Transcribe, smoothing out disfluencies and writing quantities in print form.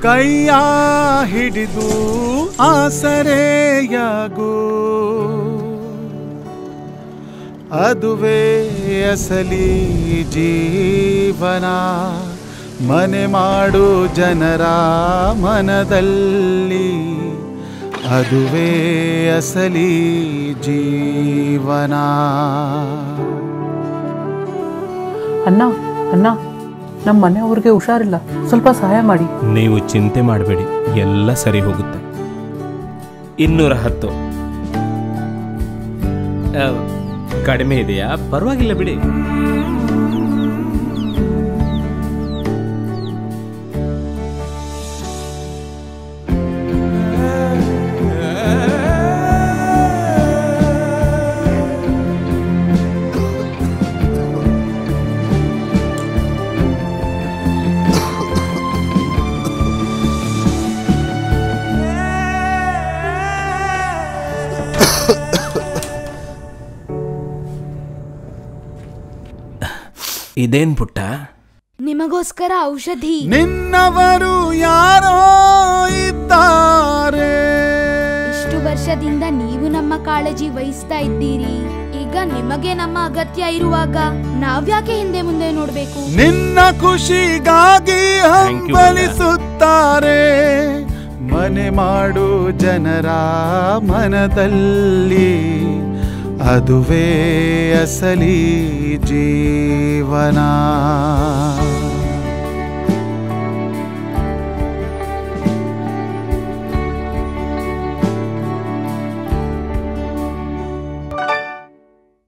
ಕೈಯ ಹಿಡಿದು ಆಸರೆಯಾಗು, ಅದುವೇ ಅಸಲಿ ಜೀವನ. ಮನೆ ಮಾಡು ಜನರ ಮನದಲ್ಲಿ, ಅದುವೇ ಅಸಲಿ ಜೀವನ. ಅಣ್ಣ ಅಣ್ಣ, ನಮ್ಮ ಮನೆಯವ್ರಿಗೆ ಹುಷಾರಿಲ್ಲ, ಸ್ವಲ್ಪ ಸಹಾಯ ಮಾಡಿ. ನೀವು ಚಿಂತೆ ಮಾಡಬೇಡಿ, ಎಲ್ಲ ಸರಿ ಹೋಗುತ್ತೆ. 210 ಕಡಿಮೆ ಇದೆಯಾ? ಪರವಾಗಿಲ್ಲ ಬಿಡಿ. ಇದೇನ್ ಪುಟ್ಟ? ನಿಮಗೋಸ್ಕರ ಔಷಧಿ. ನಿನ್ನವರು ಯಾರೋ ಇದ್ದಾರೆ. ಇಷ್ಟು ವರ್ಷದಿಂದ ನೀವು ನಮ್ಮ ಕಾಳಜಿ ವಹಿಸ್ತಾ ಇದ್ದೀರಿ. ಈಗ ನಿಮಗೆ ನಮ್ಮ ಅಗತ್ಯ ಇರುವಾಗ ನಾವ್ಯಾಕೆ ಹಿಂದೆ ಮುಂದೆ ನೋಡ್ಬೇಕು? ನಿನ್ನ ಖುಷಿಗಾಗಿ ಹಂಬಲಿಸುತ್ತಾರೆ. ಮನೆ ಮಾಡು ಜನರ ಮನದಲ್ಲಿ, ಅದುವೇ ಅಸಲಿ ಜೀವನ.